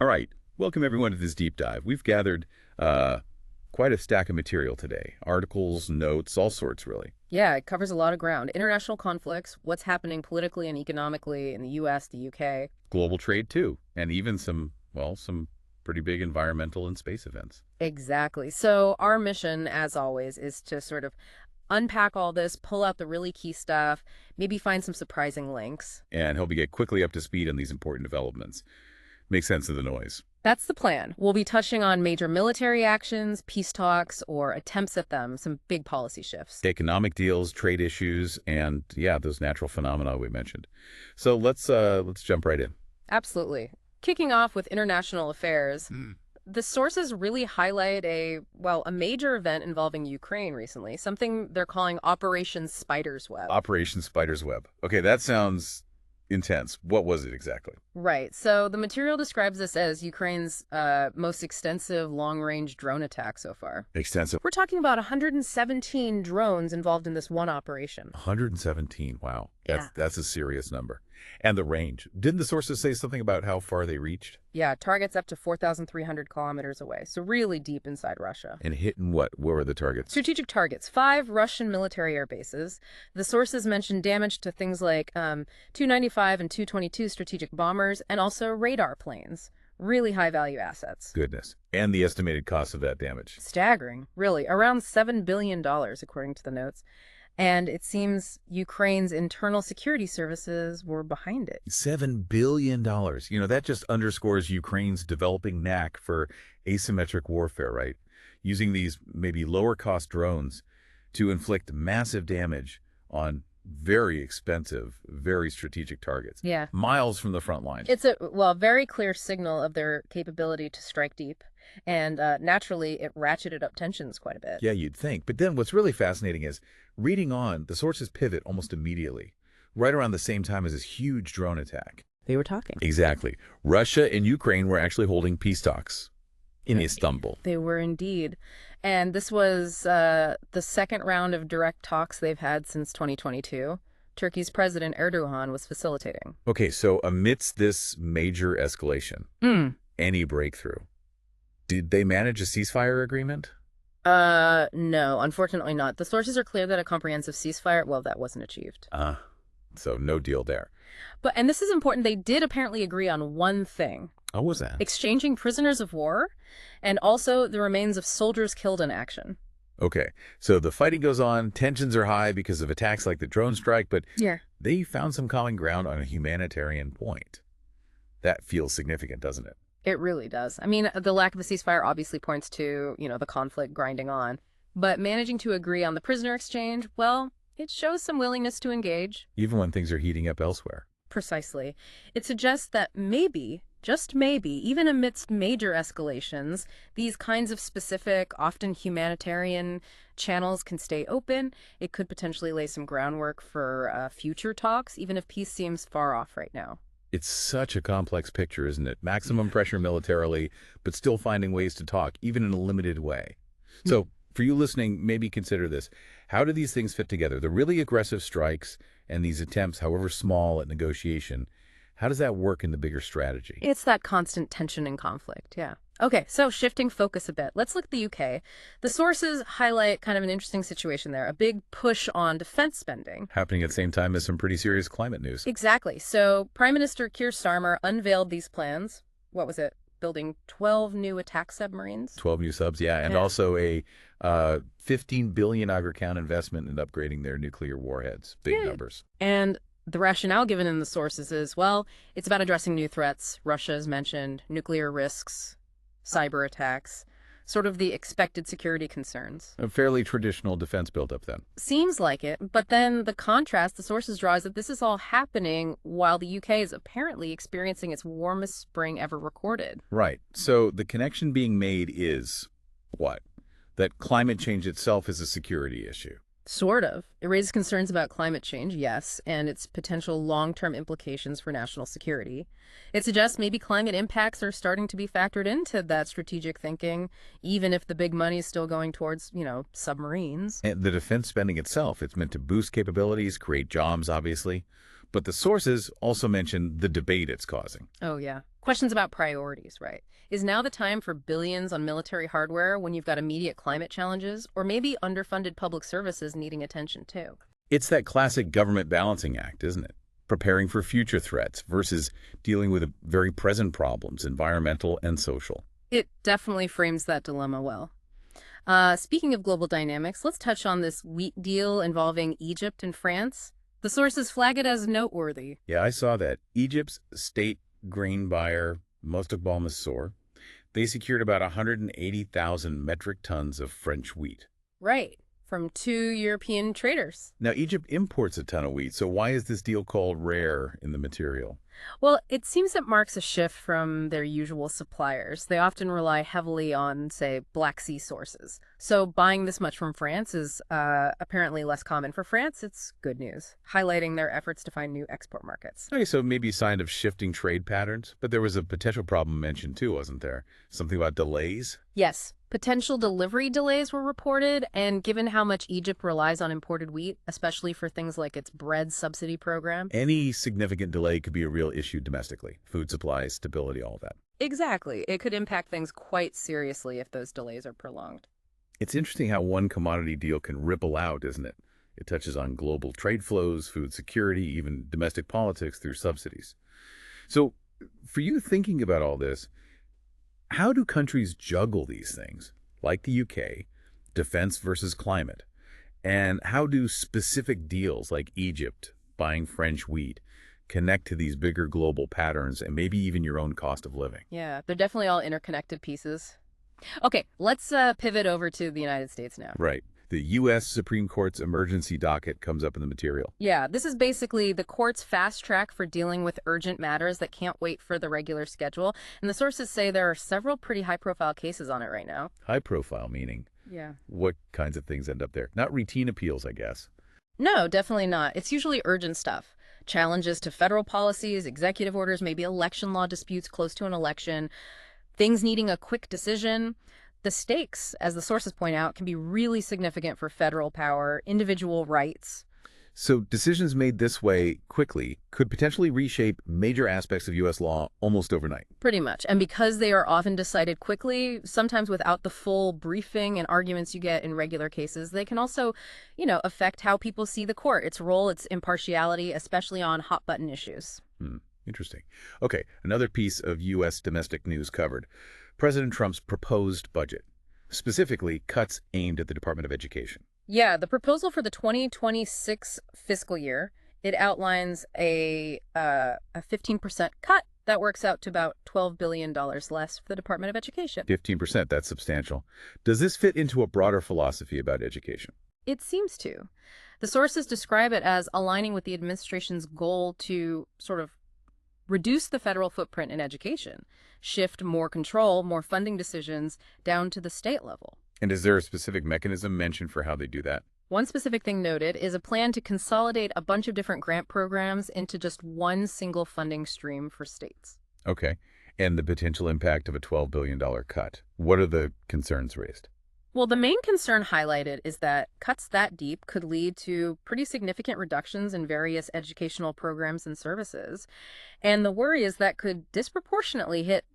All right, welcome everyone to this deep dive. We've gathered quite a stack of material today. Articles, notes, all sorts, really. Yeah, it covers a lot of ground. International conflicts, what's happening politically and economically in the US, the UK. Global trade, too, and even some pretty big environmental and space events. Exactly. So our mission, as always, is to sort of unpack all this, pull out the really key stuff, maybe find some surprising links. And help you get quickly up to speed on these important developments. Make sense of the noise. That's the plan. We'll be touching on major military actions, peace talks, or attempts at them, some big policy shifts. Economic deals, trade issues, and yeah, those natural phenomena we mentioned. So let's jump right in. Absolutely. Kicking off with international affairs, the sources really highlight a major event involving Ukraine recently, something they're calling Operation Spider's Web. Operation Spider's Web. Okay, that sounds intense. What was it exactly? Right. So the material describes this as Ukraine's most extensive long-range drone attack so far. Extensive. We're talking about 117 drones involved in this one operation. 117. Wow. Yeah. That's a serious number. And the range. Didn't the sources say something about how far they reached? Yeah, targets up to 4,300 kilometers away, so really deep inside Russia. And hitting what? Where were the targets? Strategic targets, 5 Russian military air bases. The sources mentioned damage to things like 295 and 222 strategic bombers and also radar planes. Really high-value assets. Goodness. And the estimated cost of that damage? Staggering, really. Around $7 billion, according to the notes. And it seems Ukraine's internal security services were behind it. $7 billion. You know, that just underscores Ukraine's developing knack for asymmetric warfare, right? Using these maybe lower-cost drones to inflict massive damage on very expensive, very strategic targets. Yeah. Miles from the front line. It's a, very clear signal of their capability to strike deep. And naturally, it ratcheted up tensions quite a bit. Yeah, you'd think. But then what's really fascinating is, reading on, the sources pivot almost immediately, right around the same time as this huge drone attack. They were talking. Exactly. Russia and Ukraine were actually holding peace talks in Istanbul. They were indeed. And this was the second round of direct talks they've had since 2022. Turkey's President Erdogan was facilitating. Okay, so amidst this major escalation, any breakthrough, did they manage a ceasefire agreement? No, unfortunately not. The sources are clear that a comprehensive ceasefire, that wasn't achieved. So no deal there. And this is important, they did apparently agree on one thing. What was that? Exchanging prisoners of war and also the remains of soldiers killed in action. Okay, so the fighting goes on, tensions are high because of attacks like the drone strike, but yeah, they found some common ground on a humanitarian point. That feels significant, doesn't it? It really does. I mean, the lack of a ceasefire obviously points to, the conflict grinding on. But managing to agree on the prisoner exchange, it shows some willingness to engage. Even when things are heating up elsewhere. Precisely. It suggests that maybe, just maybe, even amidst major escalations, these kinds of specific, often humanitarian channels can stay open. It could potentially lay some groundwork for future talks, even if peace seems far off right now. It's such a complex picture, isn't it? Maximum pressure militarily, but still finding ways to talk, even in a limited way. So for you listening, maybe consider this. How do these things fit together? The really aggressive strikes and these attempts, however small, at negotiation, how does that work in the bigger strategy? It's that constant tension and conflict, yeah. Okay, so shifting focus a bit. Let's look at the UK. The sources highlight kind of an interesting situation there, a big push on defense spending. Happening at the same time as some pretty serious climate news. Exactly. So Prime Minister Keir Starmer unveiled these plans. What was it? Building 12 new attack submarines? 12 new subs, yeah. And also a $15 billion aggregate count investment in upgrading their nuclear warheads. Big numbers. And the rationale given in the sources is, it's about addressing new threats. Russia is mentioned, nuclear risks, cyber attacks, sort of the expected security concerns. A fairly traditional defense buildup then. Seems like it, but then the contrast the sources draw is that this is all happening while the UK is apparently experiencing its warmest spring ever recorded. Right. So the connection being made is what? That climate change itself is a security issue. Sort of. It raises concerns about climate change, yes, and its potential long-term implications for national security. It suggests maybe climate impacts are starting to be factored into that strategic thinking, even if the big money is still going towards, submarines. And the defense spending itself, it's meant to boost capabilities, create jobs, obviously. But the sources also mention the debate it's causing. Oh, yeah. Questions about priorities, right? Is now the time for billions on military hardware when you've got immediate climate challenges, or maybe underfunded public services needing attention too? It's that classic government balancing act, isn't it? Preparing for future threats versus dealing with very present problems, environmental and social. It definitely frames that dilemma well. Speaking of global dynamics, let's touch on this wheat deal involving Egypt and France. The sources flag it as noteworthy. Yeah, I saw that. Egypt's state grain buyer, Mostakbal Mansour, they secured about 180,000 metric tons of French wheat. Right, from two European traders. Now, Egypt imports a ton of wheat, so why is this deal called rare in the material? Well, it seems it marks a shift from their usual suppliers. They often rely heavily on, say, Black Sea sources. So buying this much from France is apparently less common. For France, it's good news, highlighting their efforts to find new export markets. Okay, so maybe a sign of shifting trade patterns, but there was a potential problem mentioned too, wasn't there? Something about delays? Yes, potential delivery delays were reported, and given how much Egypt relies on imported wheat, especially for things like its bread subsidy program. Any significant delay could be a real issue domestically. Food supplies, stability, all that. Exactly. It could impact things quite seriously if those delays are prolonged. It's interesting how one commodity deal can ripple out, isn't it? It touches on global trade flows, food security, even domestic politics through subsidies. So, for you thinking about all this, how do countries juggle these things, like the UK, defense versus climate? And how do specific deals like Egypt buying French wheat connect to these bigger global patterns and maybe even your own cost of living? Yeah, they're definitely all interconnected pieces. Okay, let's pivot over to the United States now. Right. The U.S. Supreme Court's emergency docket comes up in the material. Yeah, this is basically the court's fast track for dealing with urgent matters that can't wait for the regular schedule. And the sources say there are several pretty high-profile cases on it right now. High profile meaning? Yeah. What kinds of things end up there? Not routine appeals, I guess. No, definitely not. It's usually urgent stuff. Challenges to federal policies, executive orders, maybe election law disputes close to an election, things needing a quick decision. The stakes, as the sources point out, can be really significant for federal power, individual rights. So decisions made this way quickly could potentially reshape major aspects of U.S. law almost overnight. Pretty much. And because they are often decided quickly, sometimes without the full briefing and arguments you get in regular cases, they can also, affect how people see the court, its role, its impartiality, especially on hot-button issues. Interesting. Okay, another piece of U.S. domestic news covered. President Trump's proposed budget, specifically cuts aimed at the Department of Education. Yeah, the proposal for the 2026 fiscal year, it outlines a 15% cut that works out to about $12 billion less for the Department of Education. 15%, that's substantial. Does this fit into a broader philosophy about education? It seems to. The sources describe it as aligning with the administration's goal to sort of reduce the federal footprint in education, shift more control, more funding decisions down to the state level. And is there a specific mechanism mentioned for how they do that? One specific thing noted is a plan to consolidate a bunch of different grant programs into just one single funding stream for states. Okay. And the potential impact of a $12 billion cut. What are the concerns raised? Well, the main concern highlighted is that cuts that deep could lead to pretty significant reductions in various educational programs and services. And the worry is that could disproportionately hit,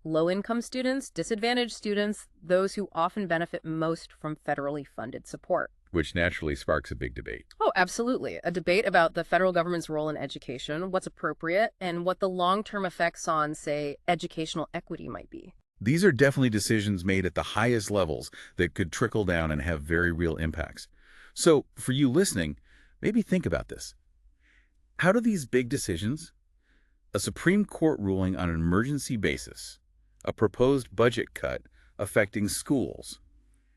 low-income students, disadvantaged students, those who often benefit most from federally funded support. Which naturally sparks a big debate. Oh, absolutely. A debate about the federal government's role in education, what's appropriate, and what the long-term effects on, say, educational equity might be. These are definitely decisions made at the highest levels that could trickle down and have very real impacts. So, for you listening, maybe think about this. How do these big decisions, a Supreme Court ruling on an emergency basis, a proposed budget cut affecting schools,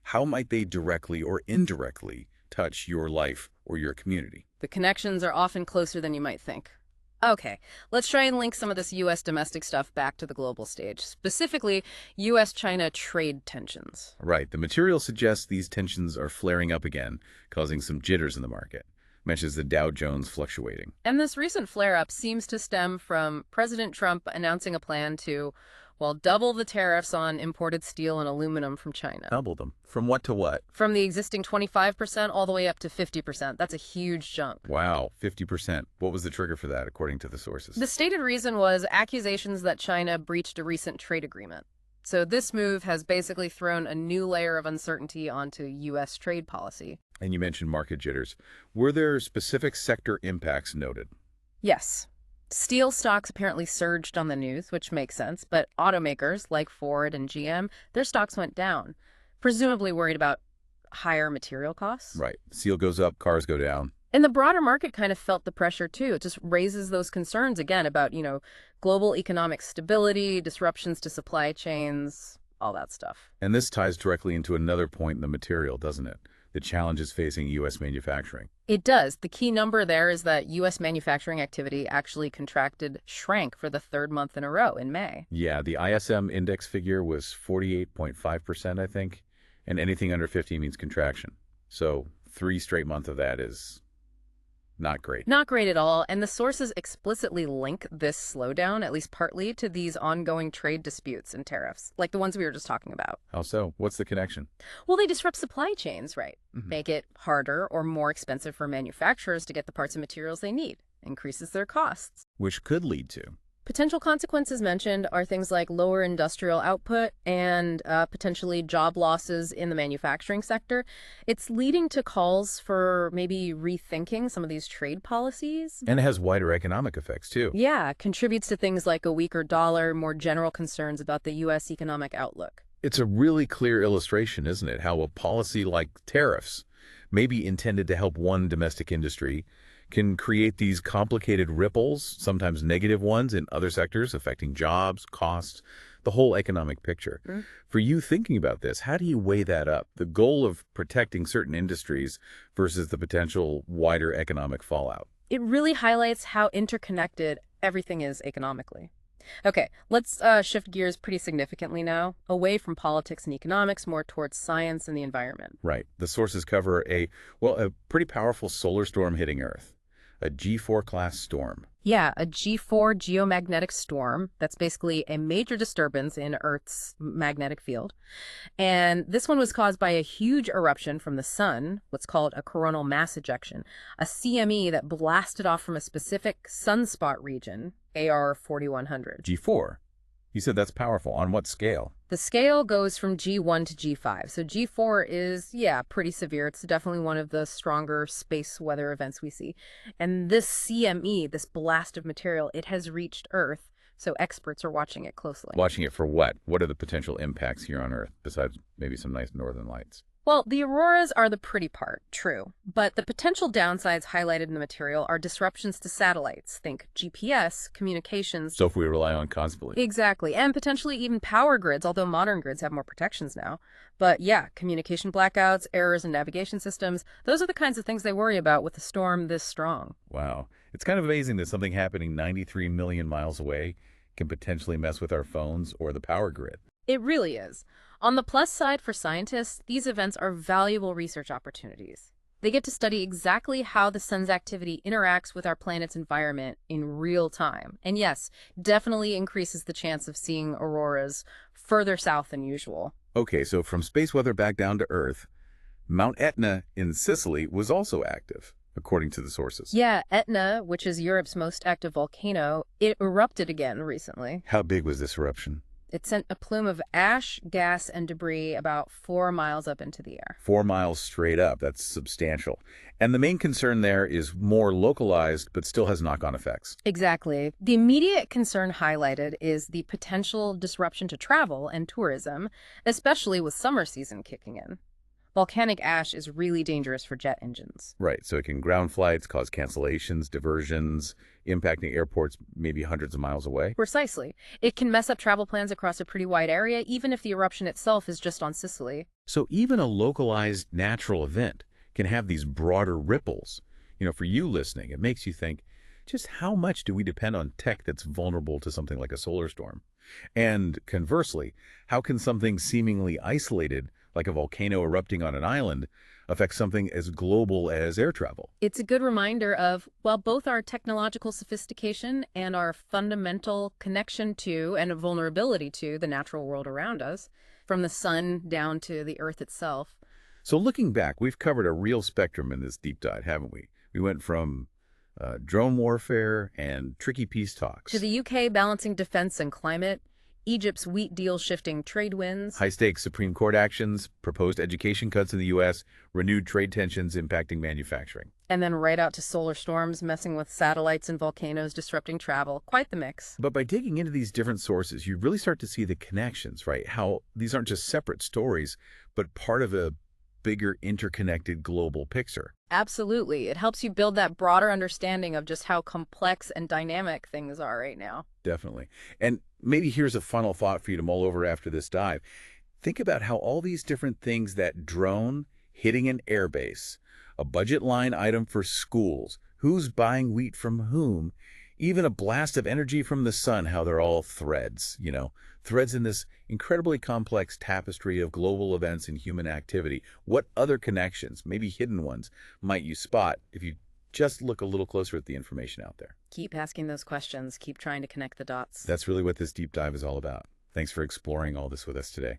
how might they directly or indirectly touch your life or your community? The connections are often closer than you might think. Okay, let's try and link some of this U.S. domestic stuff back to the global stage, specifically U.S.-China trade tensions. Right. The material suggests these tensions are flaring up again, causing some jitters in the market. Mentions the Dow Jones fluctuating. And this recent flare-up seems to stem from President Trump announcing a plan to, Well, double the tariffs on imported steel and aluminum from China. Double them. From what to what? From the existing 25% all the way up to 50%. That's a huge jump. Wow, 50%. What was the trigger for that, according to the sources? The stated reason was accusations that China breached a recent trade agreement. So this move has basically thrown a new layer of uncertainty onto U.S. trade policy. And you mentioned market jitters. Were there specific sector impacts noted? Yes. Steel stocks apparently surged on the news, which makes sense, but automakers like Ford and GM, their stocks went down, presumably worried about higher material costs. Right. Steel goes up, cars go down. And the broader market kind of felt the pressure, too. It just raises those concerns, again, about, global economic stability, disruptions to supply chains, all that stuff. And this ties directly into another point in the material, doesn't it? The challenges facing U.S. manufacturing. It does. The key number there is that U.S. manufacturing activity actually shrank for the third month in a row in May. Yeah, the ISM index figure was 48.5%, I think, and anything under 50 means contraction. So 3 straight months of that is not great. Not great at all, and the sources explicitly link this slowdown, at least partly, to these ongoing trade disputes and tariffs, like the ones we were just talking about. How so? What's the connection? Well, they disrupt supply chains, right? Make it harder or more expensive for manufacturers to get the parts and materials they need. Increases their costs. Which could lead to? Potential consequences mentioned are things like lower industrial output and potentially job losses in the manufacturing sector. It's leading to calls for maybe rethinking some of these trade policies. And it has wider economic effects, too. Yeah, contributes to things like a weaker dollar, more general concerns about the U.S. economic outlook. It's a really clear illustration, isn't it, how a policy like tariffs, maybe intended to help one domestic industry, can create these complicated ripples, sometimes negative ones, in other sectors affecting jobs, costs, the whole economic picture. For you thinking about this, how do you weigh that up? The goal of protecting certain industries versus the potential wider economic fallout. It really highlights how interconnected everything is economically. Okay, let's shift gears pretty significantly now, away from politics and economics, more towards science and the environment. Right. The sources cover a pretty powerful solar storm hitting Earth. A G4 class storm. Yeah, a G4 geomagnetic storm. That's basically a major disturbance in Earth's magnetic field. And this one was caused by a huge eruption from the sun, what's called a coronal mass ejection, a CME that blasted off from a specific sunspot region, AR 4100. G4. You said that's powerful. On what scale? The scale goes from G1 to G5. So G4 is, pretty severe. It's definitely one of the stronger space weather events we see. And this CME, this blast of material, it has reached Earth. So experts are watching it closely. Watching it for what? What are the potential impacts here on Earth, besides maybe some nice northern lights? Well, the auroras are the pretty part, true. But the potential downsides highlighted in the material are disruptions to satellites. Think GPS, communications. Stuff we rely on constantly. Exactly. And potentially even power grids, although modern grids have more protections now. But yeah, communication blackouts, errors in navigation systems, those are the kinds of things they worry about with a storm this strong. Wow. It's kind of amazing that something happening 93 million miles away can potentially mess with our phones or the power grid. It really is. On the plus side for scientists, these events are valuable research opportunities. They get to study exactly how the sun's activity interacts with our planet's environment in real time. And yes, definitely increases the chance of seeing auroras further south than usual. Okay, so from space weather back down to Earth, Mount Etna in Sicily was also active, according to the sources. Yeah, Etna, which is Europe's most active volcano, it erupted again recently. How big was this eruption? It sent a plume of ash, gas, and debris about 4 miles up into the air. 4 miles straight up. That's substantial. And the main concern there is more localized, but still has knock-on effects. Exactly. The immediate concern highlighted is the potential disruption to travel and tourism, especially with summer season kicking in. Volcanic ash is really dangerous for jet engines. Right, so it can ground flights, cause cancellations, diversions, impacting airports maybe hundreds of miles away. Precisely. It can mess up travel plans across a pretty wide area, even if the eruption itself is just on Sicily. So even a localized natural event can have these broader ripples. For you listening, it makes you think, just how much do we depend on tech that's vulnerable to something like a solar storm? And conversely, how can something seemingly isolated like a volcano erupting on an island, affects something as global as air travel. It's a good reminder of, well, both our technological sophistication and our fundamental connection to and a vulnerability to the natural world around us, from the sun down to the earth itself. So looking back, we've covered a real spectrum in this deep dive, haven't we? We went from drone warfare and tricky peace talks, To the UK balancing defense and climate, Egypt's wheat deal shifting trade winds, high-stakes Supreme Court actions, proposed education cuts in the U.S., renewed trade tensions impacting manufacturing. and then right out to solar storms messing with satellites and volcanoes disrupting travel. Quite the mix. But by digging into these different sources, you really start to see the connections, right? How these aren't just separate stories, but part of a bigger interconnected global picture. Absolutely. It helps you build that broader understanding of just how complex and dynamic things are right now. Definitely. And maybe here's a final thought for you to mull over after this dive. Think about how all these different things, that drone hitting an airbase, a budget line item for schools, who's buying wheat from whom, even a blast of energy from the sun, how they're all threads, threads in this incredibly complex tapestry of global events and human activity. What other connections, maybe hidden ones, might you spot if you just look a little closer at the information out there? Keep asking those questions. Keep trying to connect the dots. That's really what this deep dive is all about. Thanks for exploring all this with us today.